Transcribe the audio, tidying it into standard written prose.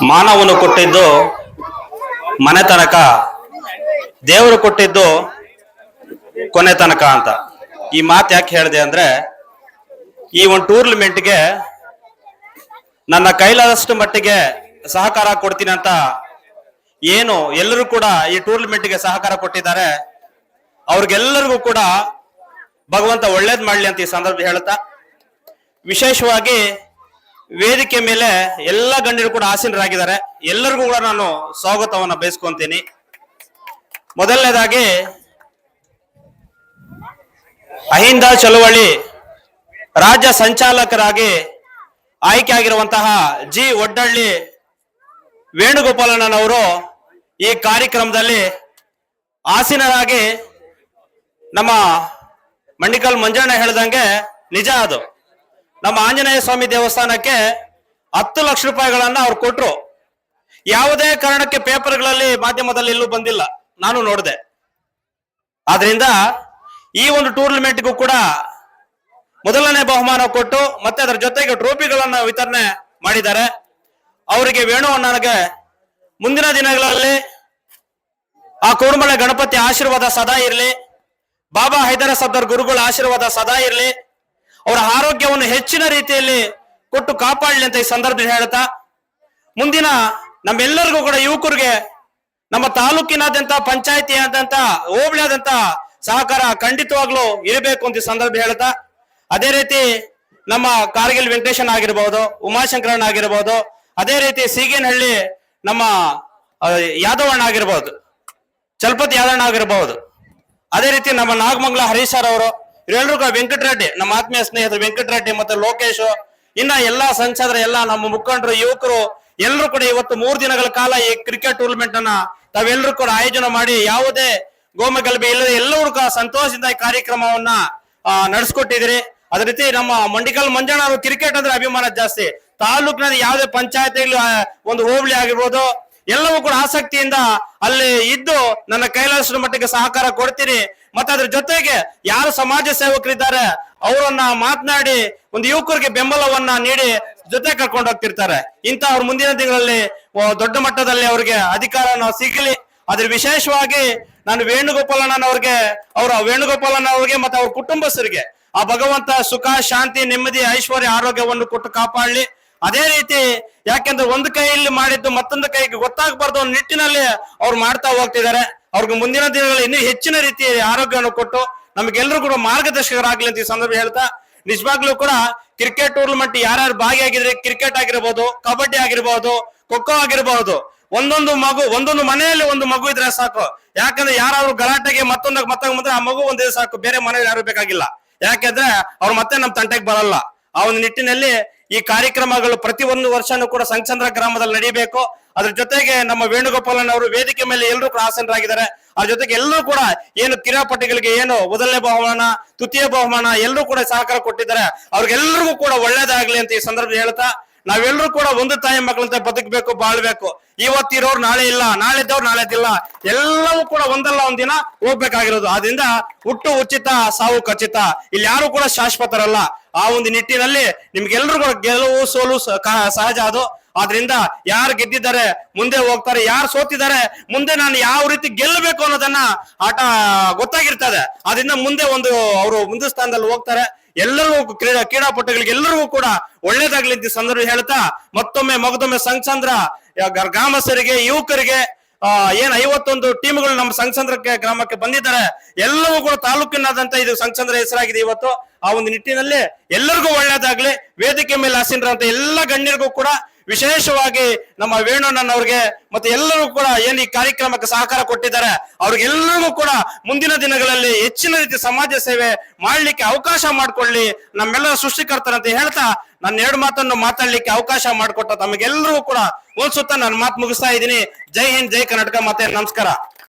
ಮಾನವನು ಕೊಟ್ಟಿದ್ದು ಮನೆ ತನಕ, ದೇವರು ಕೊಟ್ಟಿದ್ದು ಕೊನೆ ತನಕ ಅಂತ. ಈ ಮಾತು ಯಾಕೆ ಹೇಳಿದೆ ಅಂದ್ರೆ, ಈ ಒಂದು ಟೂರ್ನಮೆಂಟ್ಗೆ ನನ್ನ ಕೈಲಾದಷ್ಟು ಮಟ್ಟಿಗೆ ಸಹಕಾರ ಕೊಡ್ತೀನಿ ಅಂತ ಏನು ಎಲ್ಲರೂ ಕೂಡ ಈ ಟೂರ್ನಮೆಂಟ್ಗೆ ಸಹಕಾರ ಕೊಟ್ಟಿದ್ದಾರೆ, ಅವ್ರಿಗೆಲ್ಲರಿಗೂ ಕೂಡ ಭಗವಂತ ಒಳ್ಳೇದ್ ಮಾಡ್ಲಿ ಅಂತ ಈ ಸಂದರ್ಭ ಹೇಳ್ತಾ, ವಿಶೇಷವಾಗಿ ವೇದಿಕೆ ಮೇಲೆ ಎಲ್ಲ ಗಣ್ಯರು ಕೂಡ ಆಸೀನರಾಗಿದ್ದಾರೆ. ಎಲ್ಲರಿಗೂ ಕೂಡ ನಾನು ಸ್ವಾಗತವನ್ನ ಬಯಸ್ಕೊಂತೀನಿ. ಮೊದಲನೇದಾಗಿ ಅಹಿಂದ ಚಳವಳಿ ರಾಜ್ಯ ಸಂಚಾಲಕರಾಗಿ ಆಯ್ಕೆ ಆಗಿರುವಂತಹ ಜಿ ಒಡ್ಡಳ್ಳಿ ವೇಣುಗೋಪಾಲಣ್ಣನವರು ಈ ಕಾರ್ಯಕ್ರಮದಲ್ಲಿ ಆಸೀನರಾಗಿ, ನಮ್ಮ ಮಂಡಿಕಲ್ ಮಂಜಣ್ಣ ಹೇಳ್ದಂಗೆ ನಿಜ ಅದು, ನಮ್ಮ ಆಂಜನೇಯ ಸ್ವಾಮಿ ದೇವಸ್ಥಾನಕ್ಕೆ 10 ಲಕ್ಷ ರೂಪಾಯಿಗಳನ್ನ ಅವ್ರು ಕೊಟ್ರು. ಯಾವುದೇ ಕಾರಣಕ್ಕೆ ಪೇಪರ್ಗಳಲ್ಲಿ ಮಾಧ್ಯಮದಲ್ಲಿ ಎಲ್ಲೂ ಬಂದಿಲ್ಲ, ನಾನು ನೋಡಿದೆ. ಆದ್ರಿಂದ ಈ ಒಂದು ಟೂರ್ನಮೆಂಟ್ಗೂ ಕೂಡ ಮೊದಲನೇ ಬಹುಮಾನ ಕೊಟ್ಟು ಮತ್ತೆ ಅದರ ಜೊತೆಗೆ ಟ್ರೋಫಿಗಳನ್ನ ವಿತರಣೆ ಮಾಡಿದ್ದಾರೆ. ಅವರಿಗೆ ವೇಣು ಅಣ್ಣನಿಗೆ ಮುಂದಿನ ದಿನಗಳಲ್ಲಿ ಆ ಕೋಡುಮಲೆ ಗಣಪತಿ ಆಶೀರ್ವಾದ ಸದಾ ಇರಲಿ, ಬಾಬಾ ಹೈದರ ಸಫ್ದರ್ ಗುರುಗಳ ಆಶೀರ್ವಾದ ಸದಾ ಇರಲಿ, ಅವರ ಆರೋಗ್ಯವನ್ನು ಹೆಚ್ಚಿನ ರೀತಿಯಲ್ಲಿ ಕೊಟ್ಟು ಕಾಪಾಡಲಿ ಅಂತ ಈ ಸಂದರ್ಭದಲ್ಲಿ ಹೇಳ್ತಾ, ಮುಂದಿನ ನಮ್ಮೆಲ್ಲರಿಗೂ ಕೂಡ ಯುವಕರಿಗೆ ನಮ್ಮ ತಾಲೂಕಿನಾದ್ಯಂತ, ಪಂಚಾಯತಿ ಆದಂತ, ಹೋಬಳಿಯಾದಂತ ಸಹಕಾರ ಖಂಡಿತವಾಗ್ಲೂ ಇರಬೇಕು ಅಂತ ಈ ಸಂದರ್ಭ ಹೇಳ್ತಾ, ಅದೇ ರೀತಿ ನಮ್ಮ ಕಾರ್ಗಿಲ್ ವೆಂಕಟೇಶನ್ ಆಗಿರ್ಬಹುದು, ಉಮಾಶಂಕರಣ್ಣ ಆಗಿರ್ಬಹುದು, ಅದೇ ರೀತಿ ಸೀಗೇನಹಳ್ಳಿ ನಮ್ಮ ಯಾದವಣ್ಣ ಆಗಿರ್ಬಹುದು, ಚಲಪತಿ ಯಾದಣ್ಣ ಆಗಿರ್ಬಹುದು, ಅದೇ ರೀತಿ ನಮ್ಮ ನಾಗಮಂಗಲ ಹರೀಶ್ ಸರ್ ಅವರು, ಇವರೆಲ್ಲರೂ ವೆಂಕಟರೆಡ್ಡಿ, ನಮ್ಮ ಆತ್ಮೀಯ ಸ್ನೇಹಿತರು ವೆಂಕಟರೆಡ್ಡಿ ಮತ್ತೆ ಲೋಕೇಶ್, ಇನ್ನ ಎಲ್ಲಾ ಸಂಸದರ ಎಲ್ಲ ನಮ್ಮ ಮುಖಂಡರು, ಯುವಕರು ಎಲ್ಲರೂ ಕೂಡ ಇವತ್ತು 3 ದಿನಗಳ ಕಾಲ ಈ ಕ್ರಿಕೆಟ್ ಟೂರ್ನಮೆಂಟ್ ಅನ್ನ ತಾವೆಲ್ಲರೂ ಕೂಡ ಆಯೋಜನೆ ಮಾಡಿ ಯಾವುದೇ ಗೋಮಗಲಭೆ ಇಲ್ಲದೆ ಎಲ್ಲರೂ ಕೂಡ ಸಂತೋಷದಿಂದ ಈ ಕಾರ್ಯಕ್ರಮವನ್ನ ನಡೆಸ್ಕೊಟ್ಟಿದ್ರಿ. ಅದೇ ರೀತಿ ನಮ್ಮ ಮಂಡಿಕಲ್ ಮಂಜಣ್ಣ ಅವರು ಕ್ರಿಕೆಟ್ ಅಂದ್ರೆ ಅಭಿಮಾನ ಜಾಸ್ತಿ, ತಾಲೂಕಿನಲ್ಲಿ ಯಾವುದೇ ಪಂಚಾಯತ್ ಒಂದು ಹೋಬಳಿ ಆಗಿರ್ಬೋದು ಎಲ್ಲವೂ ಕೂಡ ಆಸಕ್ತಿಯಿಂದ ಅಲ್ಲಿ ಇದ್ದು ನನ್ನ ಕೈಲಾದಷ್ಟು ಮಟ್ಟಿಗೆ ಸಹಕಾರ ಕೊಡ್ತೀನಿ. ಮತ್ತೆ ಅದ್ರ ಜೊತೆಗೆ ಯಾರು ಸಮಾಜ ಸೇವಕರಿದ್ದಾರೆ ಅವರನ್ನ ಮಾತನಾಡಿ ಒಂದು ಯುವಕರಿಗೆ ಬೆಂಬಲವನ್ನ ನೀಡಿ ಜೊತೆ ಕರ್ಕೊಂಡು ಹೋಗ್ತಿರ್ತಾರೆ. ಅವ್ರ ಮುಂದಿನ ದಿನಗಳಲ್ಲಿ ದೊಡ್ಡ ಮಟ್ಟದಲ್ಲಿ ಅವ್ರಿಗೆ ಅಧಿಕಾರ ಸಿಗಲಿ. ಅದ್ರ ವಿಶೇಷವಾಗಿ ನಾನು ವೇಣುಗೋಪಾಲಣ್ಣನವ್ರಿಗೆ, ವೇಣುಗೋಪಾಲಣ್ಣವ್ರಿಗೆ ಮತ್ತೆ ಅವ್ರ ಕುಟುಂಬಸ್ಥರಿಗೆ ಆ ಭಗವಂತ ಸುಖ, ಶಾಂತಿ, ನೆಮ್ಮದಿ, ಐಶ್ವರ್ಯ, ಆರೋಗ್ಯವನ್ನು ಕೊಟ್ಟು ಕಾಪಾಡಲಿ. ಅದೇ ರೀತಿ ಯಾಕೆಂದ್ರೆ ಒಂದು ಕೈಯಲ್ಲಿ ಮಾಡಿದ್ದು ಮತ್ತೊಂದು ಕೈಗೆ ಗೊತ್ತಾಗಬಾರ್ದು ಅನ್ನೋ ನಿಟ್ಟಿನಲ್ಲಿ ಅವ್ರು ಮಾಡ್ತಾ ಹೋಗ್ತಿದ್ದಾರೆ. ಅವ್ರಿಗೆ ಮುಂದಿನ ದಿನಗಳಲ್ಲಿ ಇನ್ನೂ ಹೆಚ್ಚಿನ ರೀತಿಯ ಆರೋಗ್ಯವನ್ನು ಕೊಟ್ಟು ನಮಗೆಲ್ಲರೂ ಕೂಡ ಮಾರ್ಗದರ್ಶಕರಾಗ್ಲಿ ಅಂತ ಈ ಸಂದರ್ಭ ಹೇಳ್ತಾ, ನಿಜವಾಗ್ಲೂ ಕೂಡ ಕ್ರಿಕೆಟ್ ಟೂರ್ನಮೆಂಟ್ ಯಾರ್ಯಾರು ಭಾಗಿಯಾಗಿದ್ರೆ, ಕ್ರಿಕೆಟ್ ಆಗಿರ್ಬೋದು, ಕಬಡ್ಡಿ ಆಗಿರ್ಬೋದು, ಖೋಖೋ ಆಗಿರ್ಬಹುದು, ಒಂದೊಂದು ಮನೆಯಲ್ಲಿ ಒಂದು ಮಗು ಇದ್ರೆ ಸಾಕು. ಯಾಕಂದ್ರೆ ಯಾರಾದ್ರೂ ಗಲಾಟೆಗೆ ಮತ್ತೊಂದು ಆ ಮಗು ಒಂದೇ ಸಾಕು, ಬೇರೆ ಮನೆಯಲ್ಲಿ ಯಾರು ಬೇಕಾಗಿಲ್ಲ. ಯಾಕೆಂದ್ರೆ ಅವ್ರು ಮತ್ತೆ ನಮ್ಮ ತಂಟೆಗೆ ಬರಲ್ಲ. ಆ ಒಂದು ನಿಟ್ಟಿನಲ್ಲಿ ಈ ಕಾರ್ಯಕ್ರಮಗಳು ಪ್ರತಿ ಒಂದು ವರ್ಷನೂ ಕೂಡ ಸಂಚಂದ್ರ ಗ್ರಾಮದಲ್ಲಿ ನಡೀಬೇಕು. ಅದ್ರ ಜೊತೆಗೆ ನಮ್ಮ ವೇಣುಗೋಪಾಲನ್ ಅವರು ವೇದಿಕೆ ಮೇಲೆ ಎಲ್ಲರೂ ಕೂಡ ಆಸೀನರಾಗಿದ್ದಾರೆ. ಅದ್ರ ಜೊತೆಗೆ ಎಲ್ಲರೂ ಕೂಡ ಏನು ಕ್ರೀಡಾಪಟುಗಳಿಗೆ ಏನು ಮೊದಲನೇ ಬಹುಮಾನ, ತೃತೀಯ ಬಹುಮಾನ ಎಲ್ಲರೂ ಕೂಡ ಸಹಕಾರ ಕೊಟ್ಟಿದ್ದಾರೆ. ಅವ್ರಿಗೆಲ್ಲರಿಗೂ ಕೂಡ ಒಳ್ಳೇದಾಗ್ಲಿ ಅಂತ ಈ ಸಂದರ್ಭ ಹೇಳ್ತಾ, ನಾವೆಲ್ಲರೂ ಕೂಡ ಒಂದು ತಾಯಿ ಮಕ್ಕಳಂತೆ ಬದುಕಬೇಕು, ಬಾಳ್ಬೇಕು. ಇವತ್ತಿರೋರು ನಾಳೆ ಇಲ್ಲ, ನಾಳೆದವ್ರು ನಾಳೆದಿಲ್ಲ, ಎಲ್ಲವೂ ಕೂಡ ಒಂದಲ್ಲ ಒಂದಿನ ಹೋಗ್ಬೇಕಾಗಿರೋದು. ಆದ್ರಿಂದ ಹುಟ್ಟು ಉಚಿತ, ಸಾವು ಖಚಿತ, ಇಲ್ಲಿ ಯಾರು ಕೂಡ ಶಾಶ್ವತರಲ್ಲ. ಆ ಒಂದು ನಿಟ್ಟಿನಲ್ಲಿ ನಿಮ್ಗೆಲ್ರಿಗೂ ಕೂಡ ಗೆಲುವು ಸೋಲು ಸಹಜ ಅದು. ಆದ್ರಿಂದ ಯಾರು ಗೆದ್ದಿದ್ದಾರೆ ಮುಂದೆ ಹೋಗ್ತಾರೆ, ಯಾರು ಸೋತಿದ್ದಾರೆ ಮುಂದೆ ನಾನು ಯಾವ ರೀತಿ ಗೆಲ್ಲಬೇಕು ಅನ್ನೋದನ್ನ ಆಟ ಗೊತ್ತಾಗಿರ್ತದೆ. ಆದ್ರಿಂದ ಮುಂದೆ ಅವರು ಮುಂದೆ ಸ್ಥಾನದಲ್ಲಿ ಹೋಗ್ತಾರೆ. ಎಲ್ಲರಿಗೂ ಕ್ರೀಡಾಪಟುಗಳಿಗೆ ಎಲ್ಲರಿಗೂ ಕೂಡ ಒಳ್ಳೇದಾಗ್ಲಿ ಅಂತ ಸಂದರ್ಭ ಹೇಳ್ತಾ, ಮಗದೊಮ್ಮೆ ಸಂಘಚಂದ್ರ ಗ್ರಾಮಸ್ಥರಿಗೆ, ಯುವಕರಿಗೆ, ಏನ್ 51 ಟೀಮ್ಗಳು ನಮ್ಮ ಸಂಘಚಂದ್ರಕ್ಕೆ ಗ್ರಾಮಕ್ಕೆ ಬಂದಿದ್ದಾರೆ. ಎಲ್ಲವೂ ಕೂಡ ತಾಲೂಕಿನಾದಂತ ಇದು ಸಂಘಚಂದ್ರ ಹೆಸರಾಗಿದೆ ಇವತ್ತು. ಆ ಒಂದು ನಿಟ್ಟಿನಲ್ಲಿ ಎಲ್ಲರಿಗೂ ಒಳ್ಳೇದಾಗ್ಲಿ. ವೇದಿಕೆ ಮೇಲೆ ಆಸೀನರಂತ ಎಲ್ಲ ಗಣ್ಯರಿಗೂ ಕೂಡ, ವಿಶೇಷವಾಗಿ ನಮ್ಮ ವೇಣುಣ್ಣನವ್ರಿಗೆ ಮತ್ತೆ ಎಲ್ಲರೂ ಕೂಡ ಏನ್ ಈ ಕಾರ್ಯಕ್ರಮಕ್ಕೆ ಸಹಕಾರ ಕೊಟ್ಟಿದ್ದಾರೆ ಅವ್ರಿಗೆಲ್ಲರಿಗೂ ಕೂಡ ಮುಂದಿನ ದಿನಗಳಲ್ಲಿ ಹೆಚ್ಚಿನ ರೀತಿ ಸಮಾಜ ಸೇವೆ ಮಾಡ್ಲಿಕ್ಕೆ ಅವಕಾಶ ಮಾಡ್ಕೊಳ್ಳಿ ನಮ್ಮೆಲ್ಲರ ಸೃಷ್ಟಿಕರ್ತರಂತ ಹೇಳ್ತಾ, ನನ್ನ 2 ಮಾತನ್ನು ಮಾತಾಡ್ಲಿಕ್ಕೆ ಅವಕಾಶ ಮಾಡಿಕೊಟ್ಟ ತಮಗೆಲ್ಲರಿಗೂ ಕೂಡ ಹೋಲ್ಸುತ್ತಾ ನಾನು ಮಾತು ಮುಗಿಸ್ತಾ ಇದ್ದೀನಿ. ಜೈ ಹಿಂದ್, ಜೈ ಕರ್ನಾಟಕ, ಮತ್ತೆ ನಮಸ್ಕಾರ.